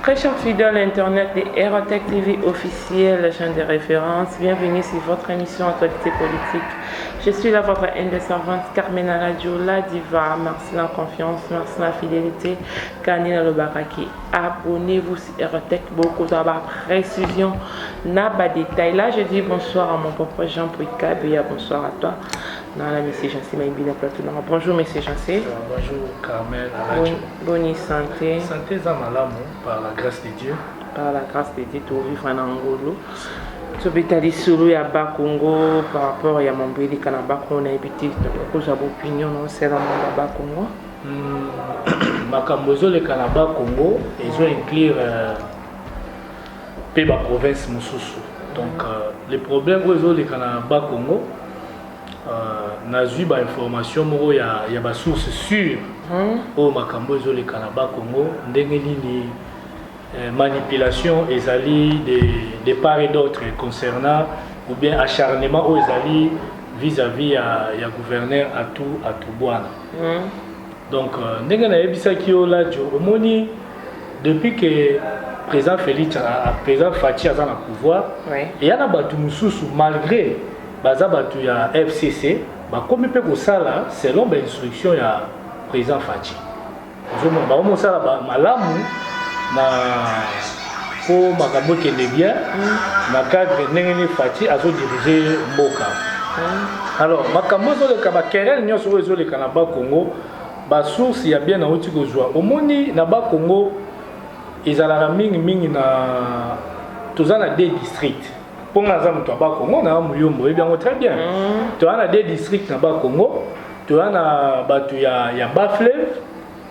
Très chers fidèles Internet de Aerotech TV officiel, la chaîne de référence, bienvenue sur votre émission Actualité politique. Je suis là votre haine de servante Carmen Aladjo, la diva. Merci la confiance, merci la fidélité. Kanina Lobaraki, abonnez-vous sur Aerotech, beaucoup de précision, n'a pas de détails. Là, je dis bonsoir à mon propre Jean Pouika, bonsoir à toi. Non, là, monsieur Jancé m'a bien plateau. Bonjour, monsieur Jancé. Bonjour, Carmen Aladjo. Bonne santé. Santé Zamalam, par la grâce de Dieu. Par la grâce de Dieu, tu vivre en Angolo. Tu peux aller sur le Yaba Congo par rapport à mon pays, Kanaba, qu'on a habité. Tu as opinion, non, c'est vraiment Yaba Congo. Makambozo, le Kanaba Congo, ils ont inclure la province Moussoussou. Donc, les problèmes où ils ont le Kanaba Congo, n'a eu des informations, il y a des sources sûres au Makambozo, le Kanaba Congo, des manipulation de part et d'autre concernant ou bien acharnement aux alliés vis-à-vis à gouverneur à tout bois. Donc, depuis que le président Félix a président Fachi a le pouvoir, il y a des malgré la FCC, comme il peut ça selon l'instruction du président Fachi. Na pour makambo kende bien na cadre ndenge Fati azo diriger mboka. Alors makambo zo le kaba kerel nyoso zo le kanaba Congo ba source ya bien na uti ko joa omoni na ba Congo ezala mingi na tozana des districts pour ngaza muto ba Congo na muyombo et bien très bien to ana des districts na ba Congo to ana batu ya Bas-Fleuve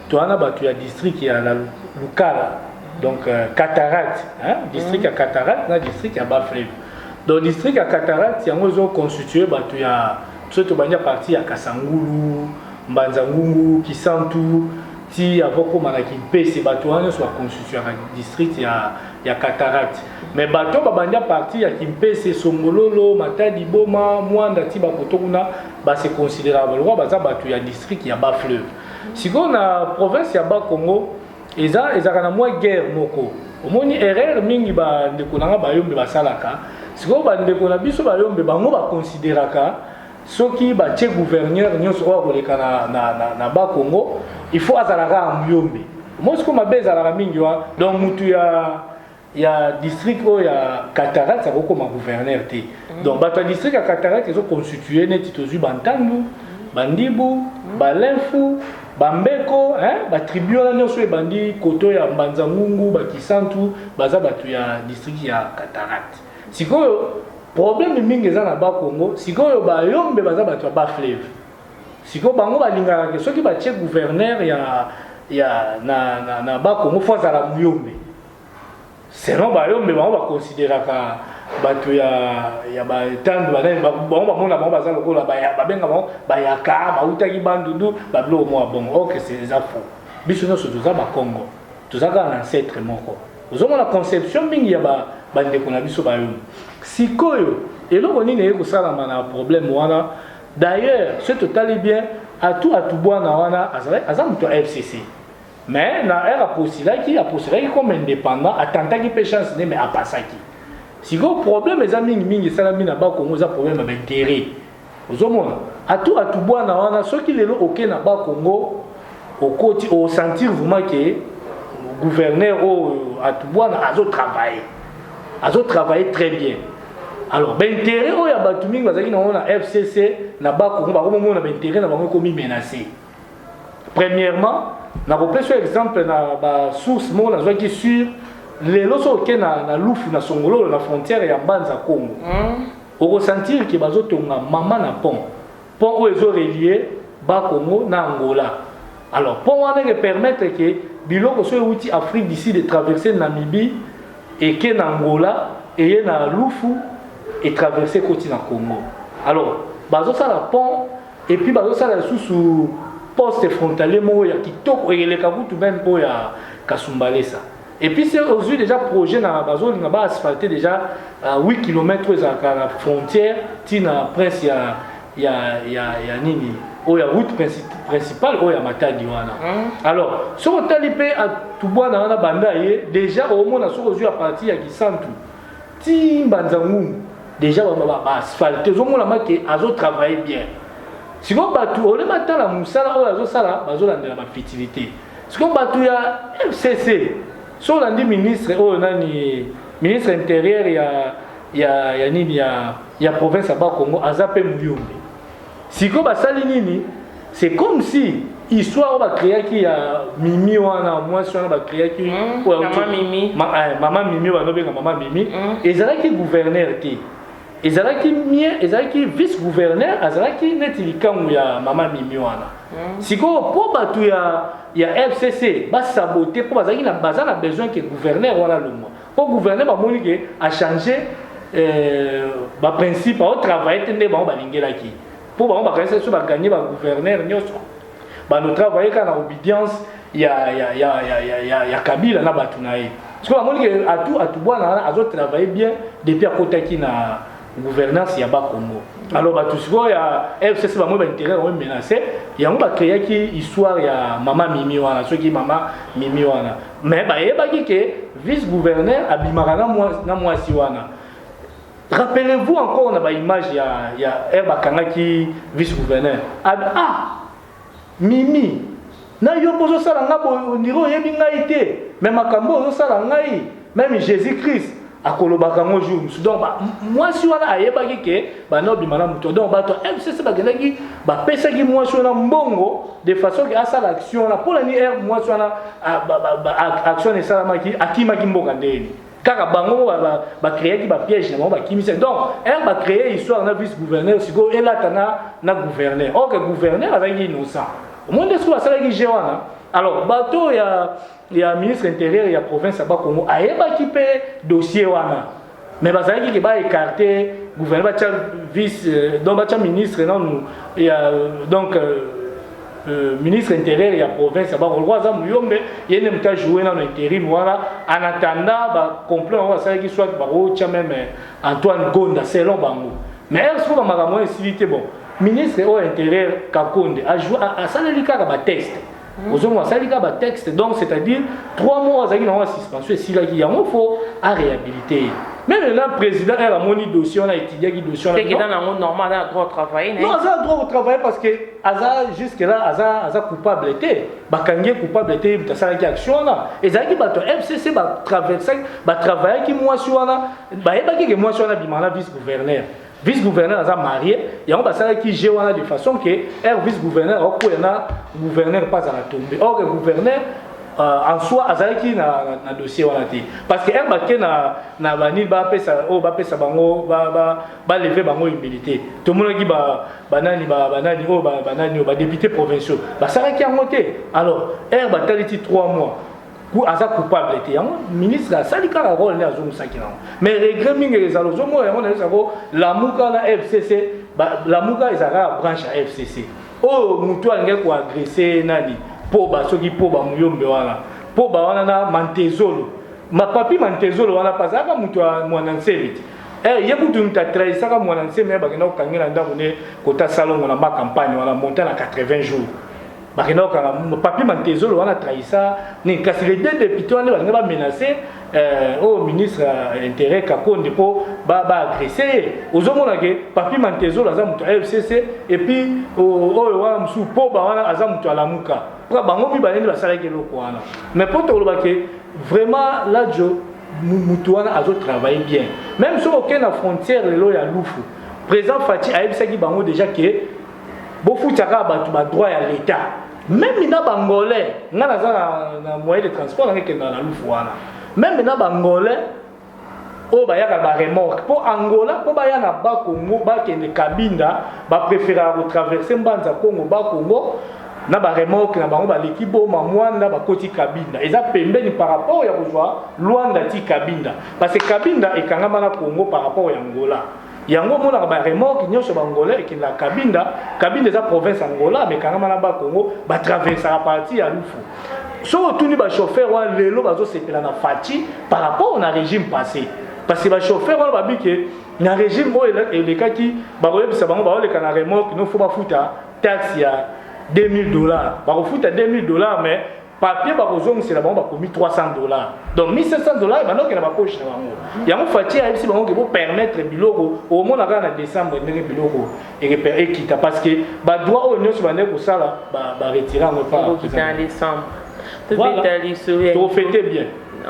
to ana batu ya district ya la Lukala. Donc, Cataracte, district à Cataracte, na district à Bas-Fleuve. Donc, district à Cataracte, il y a constitué, il y a toute une partie à Kasangulu, Mbanzangungu, Kisantu, ti avoko manaki PC, Batouane soit constitué à district à Cataracte. Mais Bato, Babanja partie à Kimpese, Sombololo, Matadi Boma, Mwanda, Tiba Kotokuna, c'est considérable. Le roi Baza Batou, à district à Bas-Fleuve. Si on a province à Bas-Congo, eza kana mwa guerre moko omoni erreur mingi ba ndeko nanga bayombe basalaka siko ba ndeko na biso bayombe bango ba considéraka soki ba tie gouverneur nyonso ko koleka na ba Congo il faut azalaka muyombe mosiko mabeza la mingi wa donc mutu ya district o ya Cataracte ça ko ma gouverneur te donc ba district ya Cataracte ils ont constitué neti tozu bantandu bandibu balenfu Bambeko, tribu la nyonso bandi koto ya Mbanzangungu, Kisantu, baza batu ya district ya Cataracte. Sikoyo problème mingi eza na ba Congo, sikoyo ba yombe baza batu ya Bas-Fleuve. Sikoyo bango balingaka ke soki ba tie gouverneur ya na ba Congo faut za la muyombe. Selon ba yombe bango ba considéraka batu ya ba tandu banani bango bamona bango baza lokola ba benga bango bayaka bautaki bandundu bablo mo bon OK c'est ça faux biso nyonso toza ba Congo toza ka na ancêtre moko ozomona conception mingi ya ba ndeko na biso ba yo sikoyo eloko nini eko sala na problème wana d'ailleurs ce total bien à tout bwana wana azam to FCC mais na era posilaki comme indépendant attendaki pe chance mais a pasaki. Si le problème est mingi salami na ba Congo, ça problème d'intérêt. Vous avez à tout bois na wana ceux qui les OK na ba Congo au côté au sentir vraiment que le gouverneur à tout bois na azo travailler très bien. Alors l'intérêt o ya batu mingi bazaki na FCC na ba Congo ba komo na intérêt na bango komi menacé. Premièrement, na repère sur exemple na ba source mo na qui sur les loso ke na lufu na songolo la frontière ya Mbanza Congo. On ressentir que bazo tonga mama na pont où ils ont relié ba Congo na Angola. Alors pont wana que permettre que biloko so outil Afrique d'ici de traverser Namibie et que na Angola et na lufu et traverser côté na Congo. Alors bazo ça la pont et puis bazo ça la sous poste frontalier mo ya kitoko et le kabutu même po ya Kasumbalesa. Et puis c'est aujourd'hui déjà projet dans la zone asphalté déjà à 8 km de la frontière tina prince ya nini oya route principale oya Matadi wana. Alors ce qu'on t'a dit à Tubwana wana banda ye déjà au moins na soko à partir ya Kisantu ti Mbanzangu déjà ba asphalté zo mona make azo travailler bien. Si on batu ole matala musala oya azo sala bazo landela ba fertilité. Si on batu ya FCC so landi ministre oyo nani ministre intérieur ya nini ya province aba Congo azape muyombe. Siko basali nini c'est comme si histoire ba créer qui ya Mimi wana moi sur ba créer qui maman Mimi ba nobe maman Mimi ezalaki gouverneur te ezalaki mien ezalaki vice gouverneur azalaki netilikangu ya maman Mimi wana siko po batu ya FCC ba saboter po bazaki na bazana besoin que gouverneur wana le mo po gouverneur ba moni que a changer ba principe au travail tende ba balingelaki pour ba bakanisa so ba gagner ba gouverneur nyoso ba no travailler kana obédience ya Kabila na batu na ye parce que ba moni que atu bwana azo travailler bien depuis à kotaki na gouvernance ya ba Congo. Alors ba tout siko ya FCC ba mo ba intérêt on menacé yango ba créer ki histoire ya mama Mimi wana so ki mama Mimi wana mais ba yeba ki ke vice gouverneur abimaka na mwasi wana. Rappelez-vous encore on a image ya Herba Kangaki vice gouverneur Mimi na yo bozo sala ngabo ndiro yebi ngai te mais makambo zo sala ngai même Jésus-Christ akolobaka ngo jour donc moi si wana ayeba ke ba no bimana muto donc ba to MCC ba gelaki ba pesa ki moi sur na mbongo de façon que asa l'action la pour la ni moi sur na action et ça maki akima ki mboka ndeni kaka bango ba créer ki ba piège na ba kimisa donc ba créer histoire na vice gouverneur siko elatana na gouverneur ok gouverneur avec innocent au moins de soit ça qui wana alors bateau ya ministre intérieur ya province ba Congo ayeba ki pe dossier wana mais bazali ki ba écarter gouverneur ba vice donc ba ministre non ya donc ministre intérieur ya province ba Congo za muyombe yene mta jouer na intérim wala en attendant ba complot on ça qui soit ba rocha même Antoine Gonda selon bango mais est-ce que ba makambo civilité bon ministre au intérieur Kakonde a joué à salelika ba texte Aujourd'hui, ça dit un texte, donc c'est-à-dire 3 mois de suspension, si là il y a un faut à réhabiliter. Même le président a la moni dossier, on a étudié qui dossier. C'est que dans le monde normal, on a droit de travailler. Non, on a droit de travailler parce que jusque là, on a coupable été, bakangé coupable été, ça a été action là. Et ça dit que FCC va traverser, va travailler qui moi sur là, bah il y a pas que moi sur là, bimana vice-gouverneur. Vice-gouverneur a marié, et on va savoir qui gère de façon que le vice-gouverneur, ou le gouverneur pas à la tomber. Or, le gouverneur, en soi, il y a un dossier. Parce que le na bani ba pesa bango ba lever bango humilité. Tout le monde qui ba député provinciaux. Ba ça qui a monté. Alors, va taliti 3 mois. Aza coupable était ministre a salika la rôle na zomu sakina mais regret mingi les alo zomu ya mona sako la muka na FCC la muka ezaka branche à FCC oh mutu alinga ko agresser nani po ba soki po ba muyombe wana po ba wana na mantezolo ma papi mantezolo wana pasaka mutu mwana nseviti yebutu mtatraisaka mwana nseme ba kena okangela ndako ne kota salon na ba campagne wana monter na 80 jours. Papi Mantezolo wana trahissa ni kasi les deux députés wana ba menacer au ministre intérieur Kakonde po ba agresser ozomona ke papi Mantezolo aza mutu FCC et puis wana musu po ba wana aza mutu alamuka pour bango bi baleni basala ke loko wana mais pour te loba ke vraiment là jo mutu wana azo travailler bien même sur aucune frontière lelo ya lufu président Fati a ebisaki bango déjà que beaucoup tchaka batu ba droit ya l'état même ina bangolais ngana za na moyen de transport ngeke na lufu wana même ina bangolais o ba yaka ba remorque pour Angola po ba ya na ba Congo ba kende Kabinda ba préférer traverser mbanza Congo ba Congo na ba remorque na bango ba l'équipe ma mwanda ba koti Kabinda eza pembeni par rapport ya kozwa Luanda ti Kabinda parce que Kabinda ekangama na Congo par rapport ya Angola. Yango mona ba remorque nyonso bangolais qui la Kabinda eza province Angola mais quand na ba Congo ba traverser la partie à Lufu. So tuni ba chauffeur wa lelo bazo sepela na Fati par rapport au régime passé. parce que les chauffeurs ont dit que dans le régime et les cas qui les remorque il faut pas foutre taxe il y a $2000 ba foutre $2000 mais papier ba kozong c'est là ba commis $300 donc $1700 maintenant que na ba poche na bango ya mo fati a bango que pour permettre biloko au moins na décembre ndenge biloko et quitte parce que ba droit au nyos ba ndeko sala ba retirer en pas en décembre to fêter bien.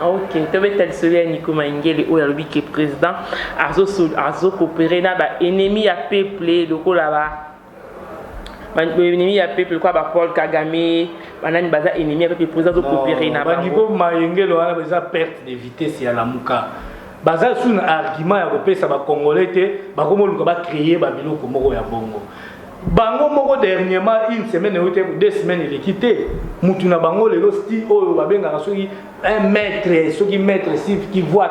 Ok, tu veux saluer Nico Maingele ou le qui est président azo coopérer na ba ennemi à peuple loko là-bas. Ennemi à peuple quoi ba Paul Kagame, banani baza ennemi avec le président azo coopérer na ba. Nico Maingele wana baza perte de vitesse ya lamuka. Baza sous un argument ya kopesa ba congolais te ba komo luka ba créer ba biloko moko ya bongo. Bango moko dernièrement une semaine ou 2 semaines il est quitté mutuna bango lelo sti oyo babenga soki un maître soki maître qui voit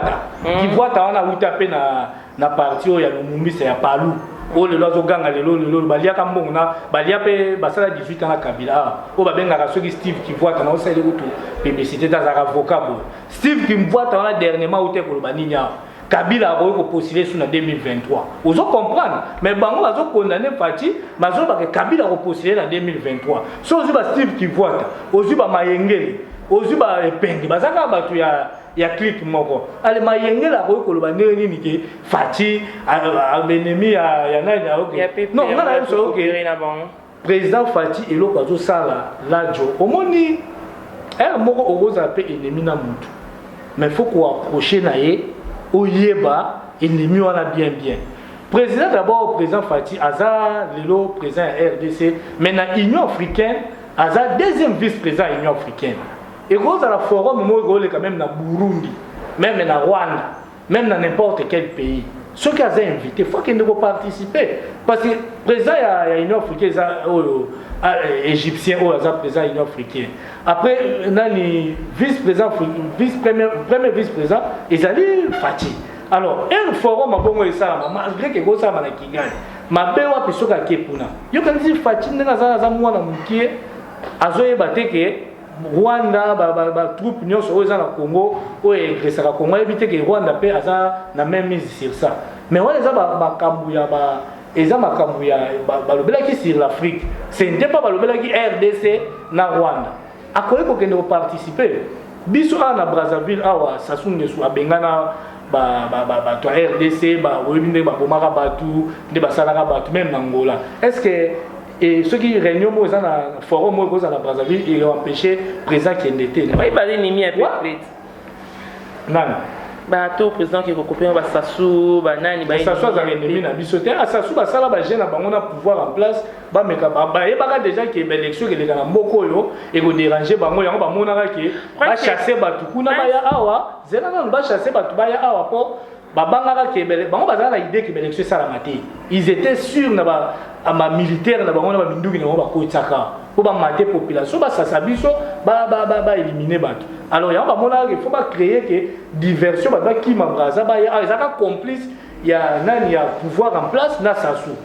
wana uta pe na parti oyo ya Lumumbisa ya Palu o lelo azoganga lelo balia ka mbongo na balia pe basala 18 ans na Kabila o babenga soki Steve qui voit na osala kutu publicité dans un avocat Steve qui voit wana dernièrement uta ko baninya Kabila a postulé sur 2023. Vous comprendre, mais bango a condamné Fati, mais Kabila a postulé en 2023. Si vous avez Steve qui vote, vous avez Mayengele, vous avez Pengi, vous avez clic moko. Allez Mayengele a condamné Fati, ennemi à non, on a président Fati et l'autre sala Ladjo. Au moins ni moko ogoza pe ennemi na mutu. Mais faut qu'on approcher naé. Oyeba ennemi wana bien. Président d'abord président Fati Aza lelo président RDC mais na Union africaine Aza deuxième vice-président Union africaine. Et cause à la forum moi quand même na Burundi, même na Rwanda, même dans n'importe quel pays. Ceux qui ont invité, il faut qu'ils ne participer parce que président ya Union africaine égyptien ou Aza président Union africaine. Après nani premier vice-président ezali Fati. Alors un forum a bongo esala malgré que gosa na Kigali mabewa pisoka kepuna yo kanzi Fati ndanga za mwana mukie azoyeba teke Rwanda ba troupe nyonso oyo eza na Congo oyo egresaka Congo ebite ke Rwanda pe aza na même mise sur ça mais wala eza makambu ya eza makambu ya balobelaki sur l'Afrique ce n'était pas balobelaki RDC na Rwanda akoki kokende koparticiper biso na Brazzaville awa Sassou Nguesso abengana bato ya RDC oyebi nde babomaka batu nde basalaka batu même na Angola est-ce que ceux qui réunion mo eza na forum mo koza na Brazzaville et empêcher président qui était oui ba ennemi à peuple nani bato président qui recopie ba Sassou ba nani ba Sassou za ennemi na biso te Sassou ba sala ba jeune bango na pouvoir en place ba meka ba yebaka déjà que élection ke na mboko yo et ko déranger bango yango ba monaka ke ba chasser batu kuna ba ya awa zela na ba chasser batu ba ya awa po ba bangaka ke bango bazala na idée que élection sala maté ils étaient sûrs na ba militaire na bango na ba minduki na ba ko tsaka pour ba mater population ba sasa biso ba éliminer batu. Alors il y a il faut pas créer que diversion ba qui mabraza ba ya ezaka complice il y a nani ya pouvoir en place na Sassou.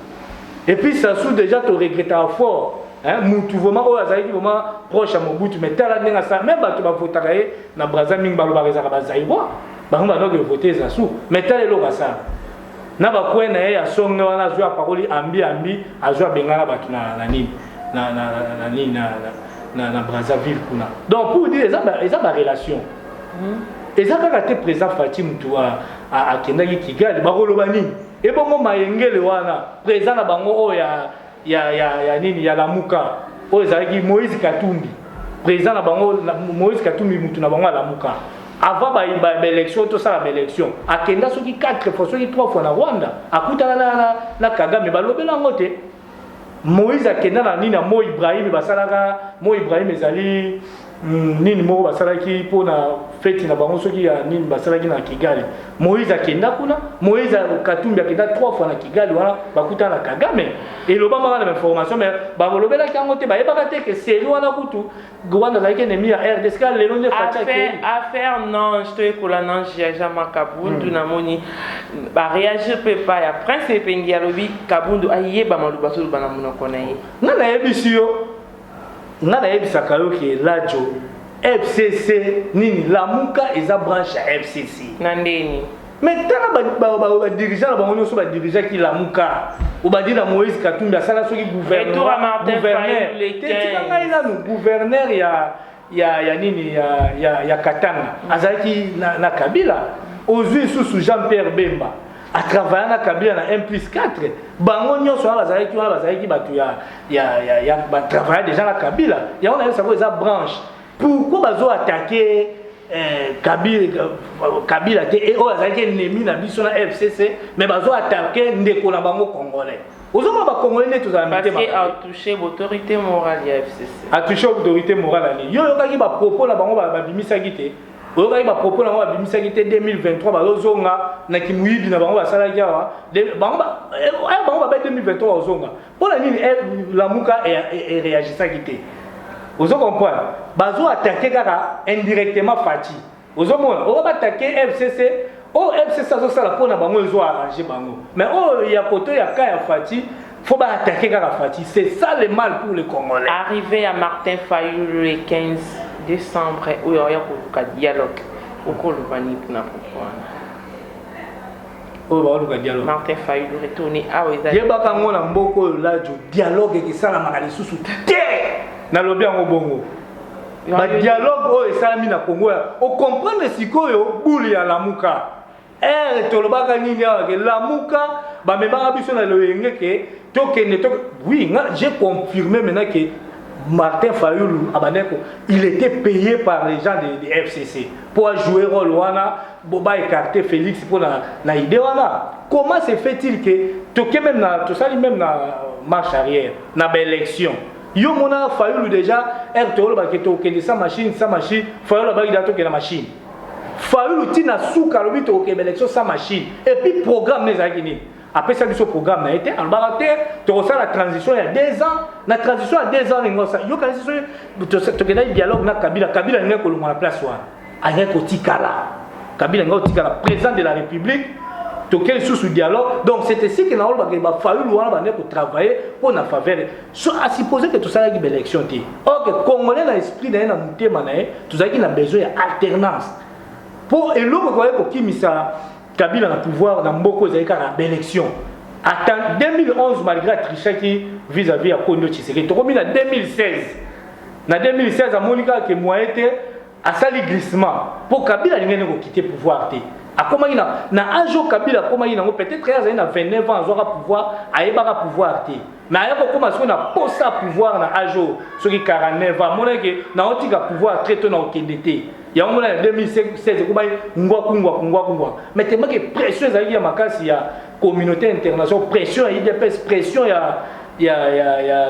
Et puis Sassou déjà te regrette fort hein mutu vraiment o azaki vraiment proche à Mobutu mais tala ndenga ça même ba to ba votaka na Braza mingi ba ba rezaka ba zaibwa ba ngomba no voter Sassou mais tala lo ça na ba kwena ya songa wana azwa paroli ambi azwa bengana batu na nini na Brazzaville kuna. Donc pour dire ils ont relation. Ils ont quand président Fatim Toua à Kendaki Kigali bakoloba nini. Et bongo Mayengele wana président na bango ya nini ya Lamuka. O ezaki Moïse Katumbi. Président na bango Moïse Katumbi mutu na bango la Muka. Avant ba élection tout ça la élection. Akenda soki 4 fois soki 3 fois na Rwanda. Akutana na Kagame balobela ngote. Moïse akenda na nini Mo Ibrahim basalaka Mo Ibrahim ezali nini moko basalaki pona fête na bango soki ya nini basalaki na Kigali Moïse akenda kuna Moïse Katumbi akenda 3 fois na Kigali wana bakuta na Kagame et le bama na information mais ba bolobela kango te ba yebaka te que c'est wana kutu Rwanda zaki ennemi ya RDC lelo ne facha affaire non je te écola non j'ai jamais Kabundu na moni ba réagir peut pas ya prince Pengi alobi Kabundu ayeba maluba so bana munoko na ye na yebisio na yebisaka yo ke Ladjo FCC nini Lamuka eza branche ya FCC na ndeni Mais tant que dirigeant, les dirigeants qui la mouka, ou va dire Moïse Katumbi, ça là, ceux qui gouvernent. Gouverneur, il y a Katanga, Azaki na Kabila, aux yeux sous Jean-Pierre Bemba, à travailler na Kabila na 1+4. Bango nyonso bazaki batu ya travailler déjà na Kabila. Il y a on a ça branche. Pourquoi bazo attaquer Kabila et oh azaki ennemi na biso na FCC mais bazo attaquer ndeko na bango congolais. Ozoma ba congolais tous a parce que a touché l'autorité morale ya FCC. A touché l'autorité morale ali. Yo yokaki ba propos na bango ba bimisa gite. Oyokaki ba propos na bango ba bimisa gite 2023 bazonga na kimuyibi na bango basala kiawa. Bango ba 2023 ozonga. Pona nini la muka et réagissa gite. Vous comprenez? Bazo attaqué indirectement Fati. Vous comprenez? On va attaquer FCC. Oh FCC ça la pour na bango ils ont arrangé bango. Mais oh il y a côté il y a Kaya Fati. Faut pas attaquer Fati. C'est ça le mal pour les Congolais. Arrivé à Martin Fayulu le 15 décembre où il y a un dialogue. Au cours du Bani pour dialogue. Martin Fayulu retourné à Ouézali. Il y a pas qu'on a beaucoup là du dialogue qui ça la maladie sous na lobi en bongo ba dialogue o esalami na Congo o comprendre sikoyo buli ya lamuka tolobaka nini ya lamuka ba mebaka biso na loyenge ke tokende to oui j'ai confirmé maintenant que Martin Fayulu abaneko il était payé par les gens de FCC pour jouer rôle wana boba écarter Félix pour na idée wana. Comment se fait-il que toke même na to sali même na marche arrière na élection yo mona Fayulu déjà RTO ba keto ke sa machine Fayulu ba idato ke na machine Fayulu tina souka lobi to ke élection sa machine et puis programme les akini après ça ce programme na été en baraté to ça la transition il y a 2 ans la transition à 2 ans ngo ça yo ka to ke na dialogue na Kabila ngeko lo na place wa anya ko tikala Kabila ngeko tikala président de la République quel sous dialogue. Donc c'est ici que nous avons fallu travailler pour la faveur. À supposer que tout ça est une élection. Or que Congolais dans l'esprit d'un monté manaé, tout ça qui a besoin d'alternance. Pour et l'autre pour qui misa Kabila na pouvoir dans beaucoup de élections. En 2011 malgré Tricha qui vis-à-vis à Kondo Tshisekedi, to komi na 2016. Na 2016 à Monica que moi était à sali glissement pour Kabila ngene ko quitter pouvoir té. A comment il a na ajo Kabila comment il a peut-être il a 29 ans aura pouvoir aibara pouvoir té mais ayako comment est-ce qu'on a posa pouvoir na ajo ceux qui 49 ans mon que na otika pouvoir très tôt na okendete ya on a 2016 comment ngwa mais tellement que pression ezali ya makasi ya communauté internationale pression ya IDPS pression ya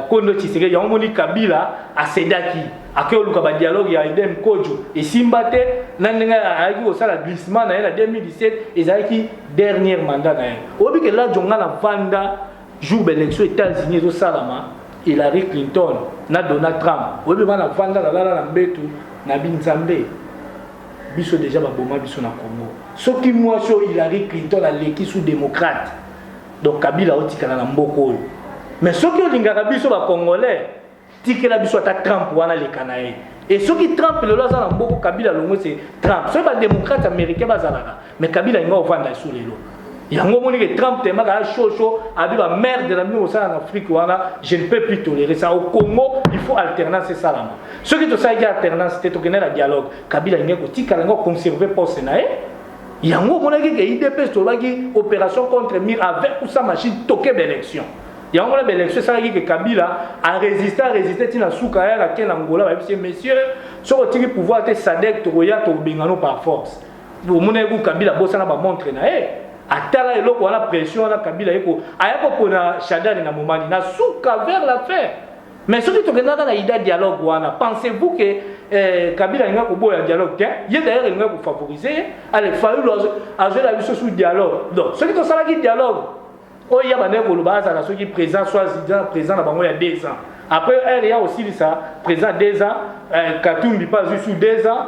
Kondo Tshisekedi ya omoni Kabila asedaki akoluka ba dialogue ya Edem Kojo et Simbate nandenga ayaki osala glissement na 2017 ezalaki dernier mandat na ye obi ke la jonga na vanda jour d'élection États-Unis zo salama Hillary Clinton na Donald Trump obi bana vanda la mbetu na binzambe biso déjà ba boma biso na Congo soki moi so Hillary Clinton aleki sous démocrate donc Kabila otikana na mboko mais soki olingaka biso ba congolais tikela biso ata Trump wana le kanae et soki Trump le loza na mboko Kabila longo c'est Trump so ba démocrate américain bazalaka mais Kabila inga ovanda sous lelo yango moni que Trump te maka chaud abi ba merde de la mi au sein en Afrique wana je ne peux plus tolérer ça au Congo il faut alternance c'est ça là soki to ça y alternance te to kenela dialogue Kabila inga ko tikala ngo conserver poste na yango moni que IDPS to baki opération contre Mir avec ou sa machine toquer d'élection. Il y a une élection que Kabila a résisté tina souka ya la Angola ba messieurs sur le pouvoir te Sadek to roya to bengano par force. Vous monnaie ku Kabila bossa na ba montre na atala eloko wana pression na Kabila eko ayako pona Shadari na momani na souka vers la fin. Mais ce qui to genda na ida dialogue wana pensez-vous que Kabila inga ko boya dialogue il y a d'ailleurs inga ko favoriser allez Fayulu azo la biso sous dialogue. Donc ce qui to sala ki dialogue oh, il y a ceux qui présent soit présent dans il y a 2 ans. Après, il y a aussi ça, présent 2 ans, Katumbi pas eu sous 2 ans,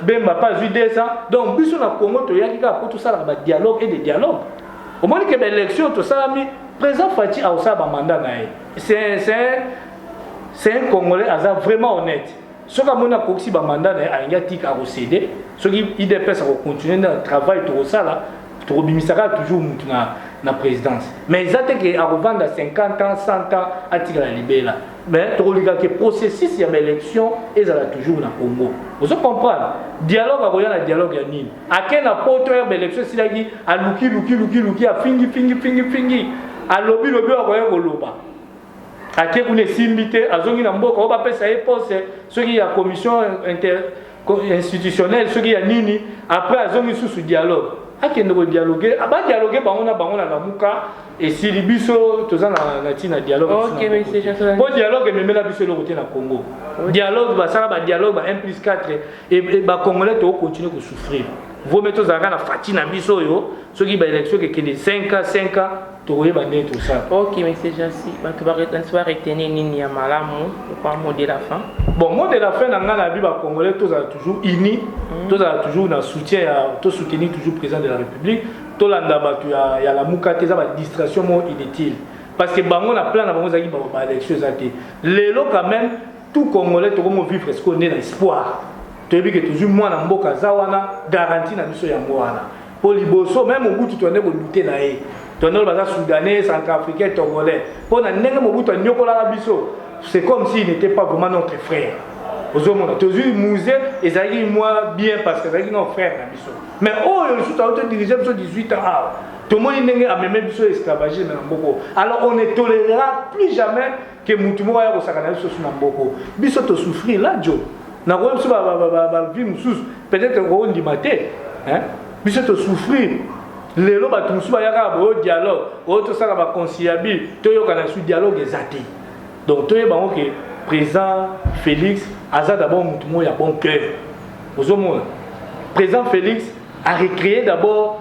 Bemba pas eu 2 ans. Donc, bis on a Congo, il y a tout ça, dialogue et des dialogues. Au moment que l'élection, tout ça, présent Fati a aussi un mandat. C'est un Congolais vraiment honnête. Ce qui a un mandat, il y a un tic à recéder. Ce qui IDPS a continué le travail, tout ça là. tobimisaka toujours mutu na présidence mais ezate ke akovanda 50 ans 100 ans atikala libela mais tokolika ke processus ya élection ezala toujours na Congo ozo comprendre dialogue akoya na dialogue ya nini ake na poto ya élection silaki aluki afingi alobi akoya koloba ake kune simbite azongi na mboka oba pesa ye poste soki ya commission institutionnelle soki ya nini après azongi sous dialogue akende ko dialoguer aba dialoguer bango na lamuka et si biso toza na tina dialogue OK mais c'est juste bon dialogue memela biso le côté na Congo dialogue ba sala ba dialogue ba 1+4 et ba congolais to continuer ko souffrir vous mettez aux na fati na biso yo soki ba élection ke kende 5 ans to koyeba ndé tout ça. OK mais c'est gentil ba to ba retenir nini ya malamu pour mot de la fin. Bon, mot de la fin dans la vie ba congolais tous toujours unis, tous toujours dans soutien à soutenir toujours président de la République, tout landa batu ya la muka teza ba distraction mo inutile parce que bango na plan na bango zaki ba élection zaki. Lelo quand même tout congolais to comme vivre est-ce qu'on est dans espoir. Tu dis que toujours moi na mboka zawana garantie na biso ya mwana. Pour liboso même au bout tu tourner ko douter na e. Tonol baza soudanais, centrafricain, togolais. Pour na ndenge mo bout to nyokola biso. C'est comme s'il n'était pas vraiment notre frère. Aux hommes, toujours musée et ça dit moi bien parce que ça dit nos frères na biso. Mais oh, je suis auto dirigé sur 18 ans. Tout le monde n'est a même biso esclavagisme na mboko. Alors on ne tolérera plus jamais que mutumo ya ko sakana biso na mboko. Biso to souffrir là jo. Na ko biso ba vie mususu peut-être ko ndimate, hein? Biso to souffrir. Lelo ba tout mususu ya ka bo dialogue, o to sala ba conciliable, to yo kana su dialogue ezati. Donc, tout le monde que président Félix a d'abord un bon cœur. Président Félix a recréé d'abord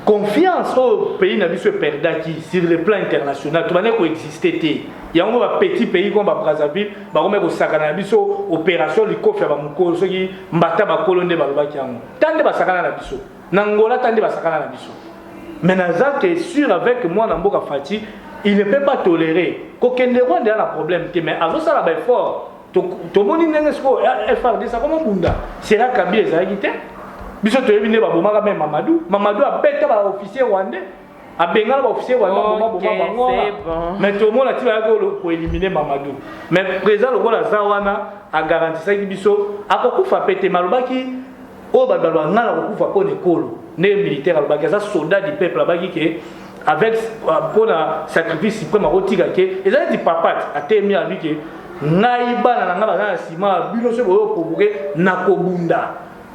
confiance au pays n'a vu se perdre sur le plan international. Tout le monde existait. Il y a un petit pays comme Brazzaville, il y a une opération de Kofi Abamouko, qui mbata ba colonne ba lobakiango. Tande ba sakana na biso. Nangola tande ba sakana na biso. Mais Nazak est sûr avec moi na mboka Fati. Il ne peut pas tolérer qu'aucun des Rwandais a un problème. Mais avant ça, il est fort. Tout le monde est FRD, ça comme un bunda. C'est là que Kabila est agité. Biso to ebine ba bomaka même Mamadou. Mamadou a bêté ba officier rwandais. A Bengal ba officier rwandais mais tout le monde a tiré pour éliminer Mamadou. Mais le président le Zawana a garanti ça que biso a kokufa pété malobaki o ba ba ngala kokufa pour l'école. Né militaire alobaki ça soldat du peuple alobaki que avec pour le sacrifice suprême à Otiga et ça dit papa a témoigné à lui que naïba na ngala na sima bino se boyo kobuke nakobunda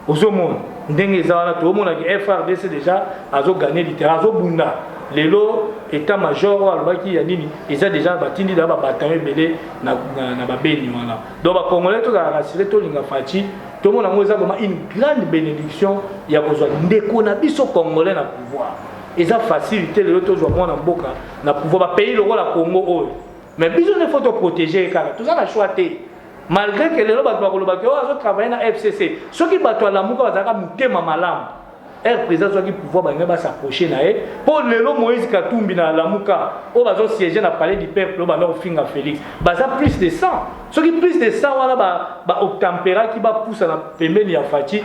ozomona ndenge ezala to mona que FRDC déjà azo gagner littéralement azo bunda lelo état major alobaki ya nini eza déjà batindi da ba bataillon belé na ba beni wana donc ba congolais to la rassurer to linga fachi to mona ngoza comme une grande bénédiction ya kozwa ndeko na biso congolais na pouvoir. Et ça facilite les autres joueurs dans Boka na pouvoir payer le rôle à Congo. Mais besoin de faut protéger car tout ça a choisi. Malgré que les robots ont travaillé dans FCC, ceux qui battent la mouka bazaka mutema malam. El président soit qui pouvoir ba s'approcher na e pour lelo Moïse Katumbi na la mouka o bazo siéger na palais du peuple ba na finga Félix. Baza plus de 100. Ceux qui plus de 100 wala ba obtempéra qui ba pousse na pembeni ya Fati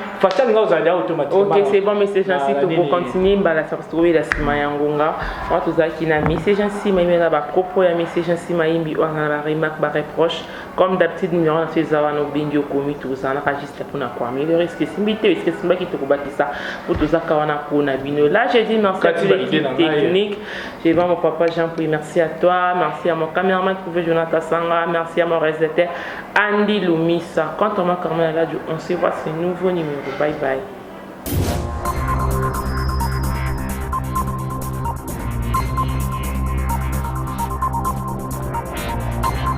nga ozali automatiquement. OK, c'est bon mais c'est gentil pour continuer mbala ça se trouver la sima ya ngonga. On tout ça qui na c'est gentil mais na ba propos ya c'est gentil maimbi on a la remarque ba reproche comme d'habitude nous on fait ça no bindio komi tout ça na registre pour na quoi mais le risque c'est mbité est-ce que c'est qui te kobati ça pour tout ça quand on a pour na bino là j'ai dit merci à l'équipe technique. J'ai bon mon papa Jean-Pierre, merci à toi, merci à mon caméraman trouvé Jonathan Sanga, merci à mon réalisateur Andy Lumisa. Quant à moi, Carmen, on se voit ce nouveau numéro. Bye bye.